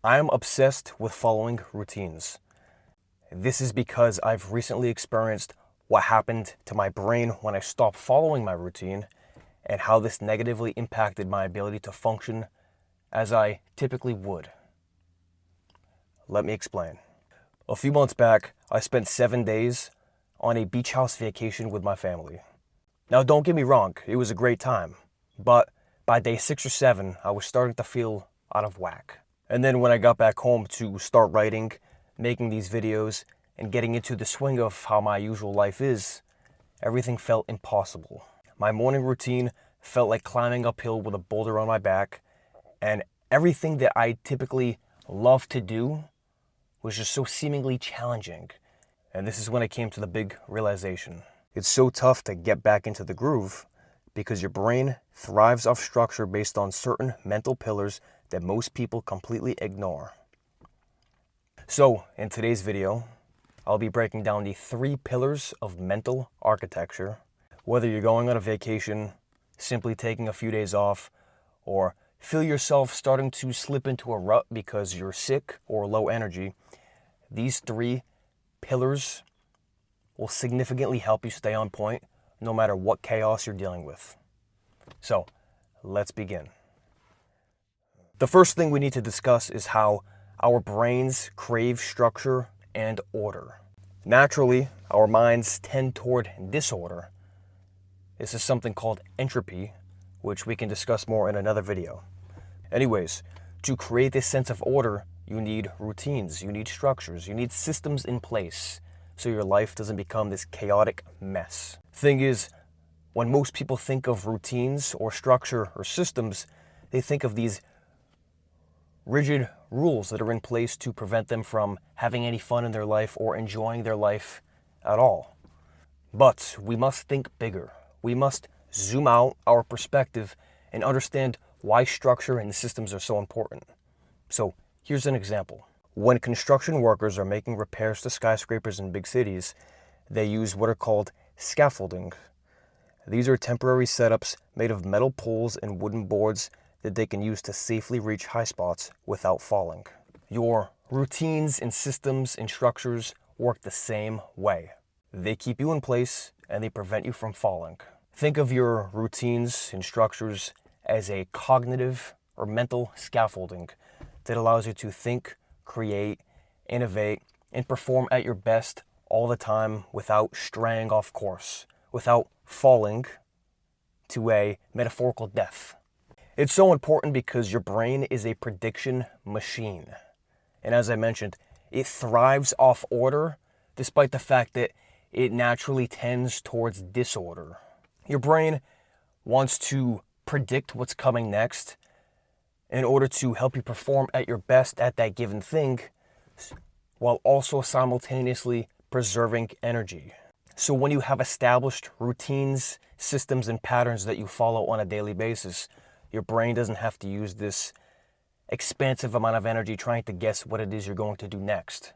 I am obsessed with following routines. This is because I've recently experienced what happened to my brain when I stopped following my routine and how this negatively impacted my ability to function as I typically would. Let me explain. A few months back, I spent 7 days on a beach house vacation with my family. Now, don't get me wrong, it was a great time, but by day 6 or 7, I was starting to feel out of whack. And then when I got back home to start writing, making these videos, and getting into the swing of how my usual life is, everything felt impossible. My morning routine felt like climbing uphill with a boulder on my back, and everything that I typically love to do was just so seemingly challenging. And this is when I came to the big realization. It's so tough to get back into the groove because your brain thrives off structure based on certain mental pillars that most people completely ignore. So, in today's video, I'll be breaking down the 3 pillars of mental architecture. Whether you're going on a vacation, simply taking a few days off, or feel yourself starting to slip into a rut because you're sick or low energy, these 3 pillars will significantly help you stay on point no matter what chaos you're dealing with. So, let's begin. The first thing we need to discuss is how our brains crave structure and order. Naturally, our minds tend toward disorder. This is something called entropy, which we can discuss more in another video. Anyways, to create this sense of order, you need routines, you need structures, you need systems in place so your life doesn't become this chaotic mess. Thing is, when most people think of routines or structure or systems, they think of these rigid rules that are in place to prevent them from having any fun in their life or enjoying their life at all. But we must think bigger. We must zoom out our perspective and understand why structure and systems are so important. So here's an example. When construction workers are making repairs to skyscrapers in big cities, they use what are called scaffolding. These are temporary setups made of metal poles and wooden boards that they can use to safely reach high spots without falling. Your routines and systems and structures work the same way. They keep you in place and they prevent you from falling. Think of your routines and structures as a cognitive or mental scaffolding that allows you to think, create, innovate, and perform at your best all the time without straying off course, without falling to a metaphorical death. It's so important because your brain is a prediction machine. And as I mentioned, it thrives off order despite the fact that it naturally tends towards disorder. Your brain wants to predict what's coming next in order to help you perform at your best at that given thing, while also simultaneously preserving energy. So when you have established routines, systems, and patterns that you follow on a daily basis, your brain doesn't have to use this expansive amount of energy trying to guess what it is you're going to do next.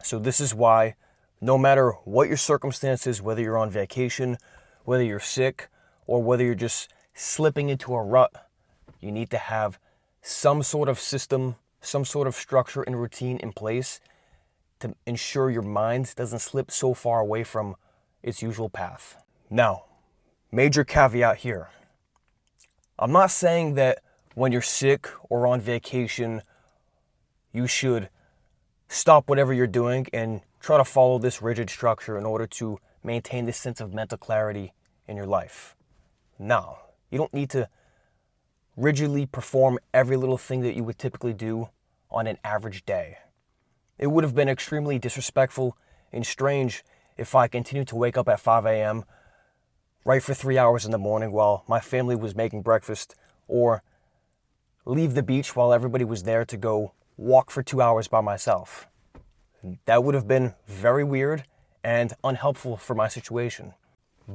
So this is why, no matter what your circumstances, whether you're on vacation, whether you're sick, or whether you're just slipping into a rut, you need to have some sort of system, some sort of structure and routine in place to ensure your mind doesn't slip so far away from its usual path. Now, major caveat here. I'm not saying that when you're sick or on vacation, you should stop whatever you're doing and try to follow this rigid structure in order to maintain this sense of mental clarity in your life. No, you don't need to rigidly perform every little thing that you would typically do on an average day. It would have been extremely disrespectful and strange if I continued to wake up at 5 a.m., write for 3 hours in the morning while my family was making breakfast, or leave the beach while everybody was there to go walk for 2 hours by myself. That would have been very weird and unhelpful for my situation.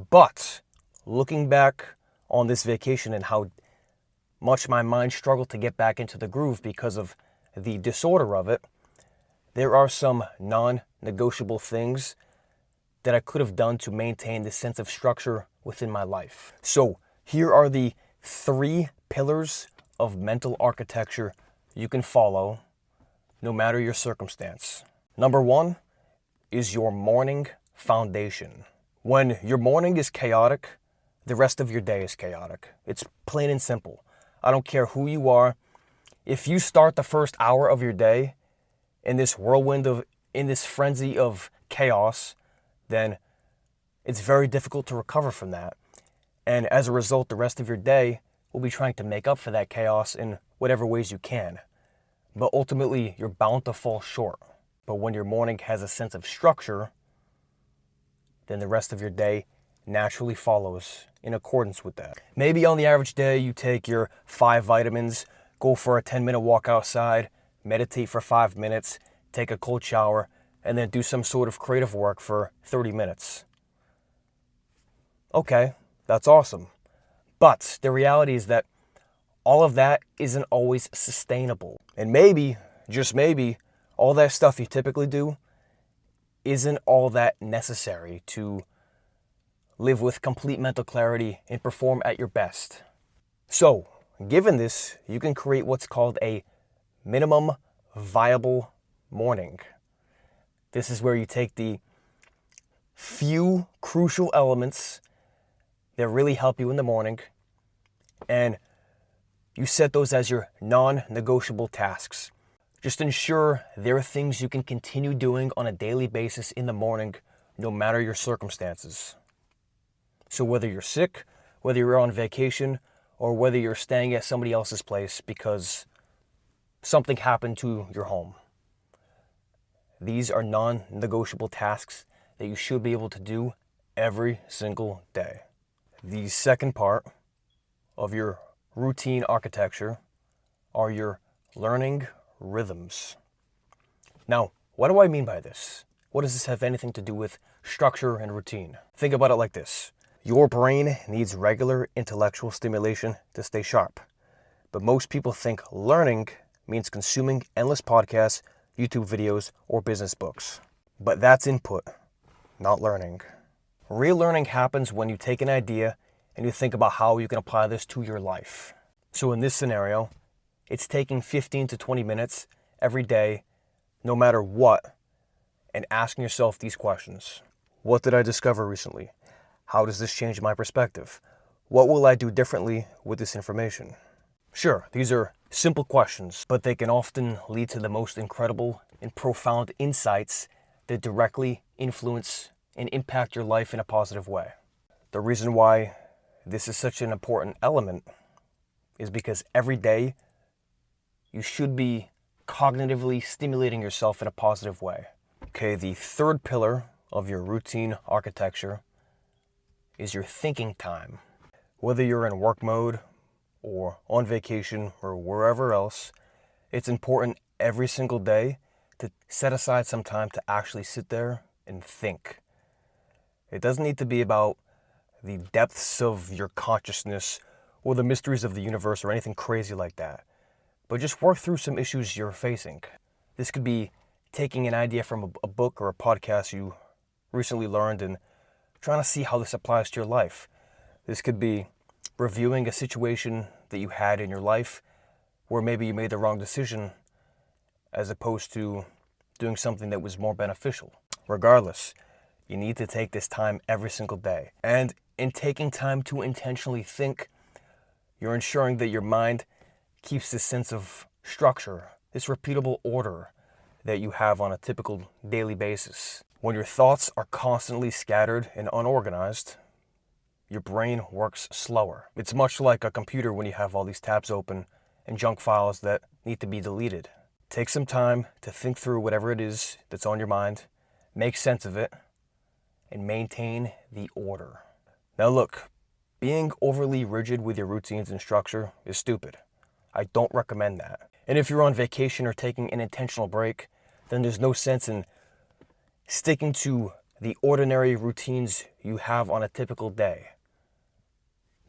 But looking back on this vacation and how much my mind struggled to get back into the groove because of the disorder of it, there are some non-negotiable things that I could have done to maintain this sense of structure within my life. So here are the 3 pillars of mental architecture you can follow no matter your circumstance. Number one is your morning foundation. When your morning is chaotic, the rest of your day is chaotic. It's plain and simple. I don't care who you are. If you start the first hour of your day in this in this frenzy of chaos, then it's very difficult to recover from that. And as a result, the rest of your day will be trying to make up for that chaos in whatever ways you can. But ultimately, you're bound to fall short. But when your morning has a sense of structure, then the rest of your day naturally follows in accordance with that. Maybe on the average day, you take your 5 vitamins, go for a 10-minute walk outside, meditate for 5 minutes, take a cold shower, and then do some sort of creative work for 30 minutes. Okay, that's awesome. But the reality is that all of that isn't always sustainable. And maybe, just maybe, all that stuff you typically do isn't all that necessary to live with complete mental clarity and perform at your best. So, given this, you can create what's called a minimum viable morning. This is where you take the few crucial elements that really help you in the morning and you set those as your non-negotiable tasks. Just ensure there are things you can continue doing on a daily basis in the morning, no matter your circumstances. So whether you're sick, whether you're on vacation, or whether you're staying at somebody else's place because something happened to your home, these are non-negotiable tasks that you should be able to do every single day. The second part of your routine architecture are your learning rhythms. Now, what do I mean by this? What does this have anything to do with structure and routine? Think about it like this. Your brain needs regular intellectual stimulation to stay sharp. But most people think learning means consuming endless podcasts, YouTube videos, or business books. But that's input, not learning. Real learning happens when you take an idea and you think about how you can apply this to your life. So in this scenario, it's taking 15 to 20 minutes every day, no matter what, and asking yourself these questions. What did I discover recently? How does this change my perspective? What will I do differently with this information? Sure, these are simple questions, but they can often lead to the most incredible and profound insights that directly influence and impact your life in a positive way. The reason why this is such an important element is because every day you should be cognitively stimulating yourself in a positive way. Okay, the third pillar of your routine architecture is your thinking time. Whether you're in work mode or on vacation or wherever else, it's important every single day to set aside some time to actually sit there and think. It doesn't need to be about the depths of your consciousness or the mysteries of the universe or anything crazy like that, but just work through some issues you're facing. This could be taking an idea from a book or a podcast you recently learned and trying to see how this applies to your life. This could be reviewing a situation that you had in your life where maybe you made the wrong decision as opposed to doing something that was more beneficial. Regardless, you need to take this time every single day. And in taking time to intentionally think, you're ensuring that your mind keeps this sense of structure, this repeatable order that you have on a typical daily basis. When your thoughts are constantly scattered and unorganized, your brain works slower. It's much like a computer when you have all these tabs open and junk files that need to be deleted. Take some time to think through whatever it is that's on your mind, make sense of it, and maintain the order. Now look, being overly rigid with your routines and structure is stupid. I don't recommend that. And if you're on vacation or taking an intentional break, then there's no sense in sticking to the ordinary routines you have on a typical day.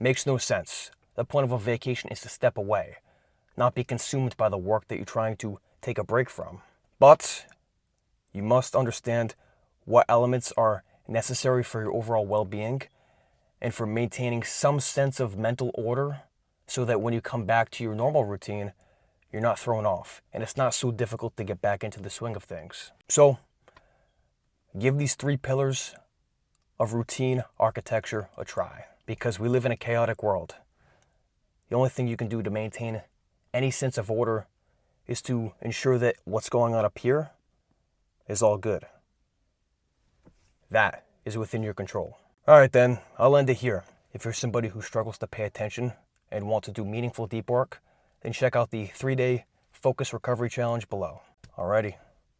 Makes no sense. The point of a vacation is to step away, not be consumed by the work that you're trying to take a break from. But you must understand what elements are necessary for your overall well-being and for maintaining some sense of mental order so that when you come back to your normal routine, you're not thrown off, and it's not so difficult to get back into the swing of things. So, give these 3 pillars of routine architecture a try, because we live in a chaotic world. The only thing you can do to maintain any sense of order is to ensure that what's going on up here is all good. That is within your control. All right, then, I'll end it here. If you're somebody who struggles to pay attention and want to do meaningful deep work, then check out the 3-day Focus Recovery Challenge below. Alrighty,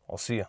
I'll see you.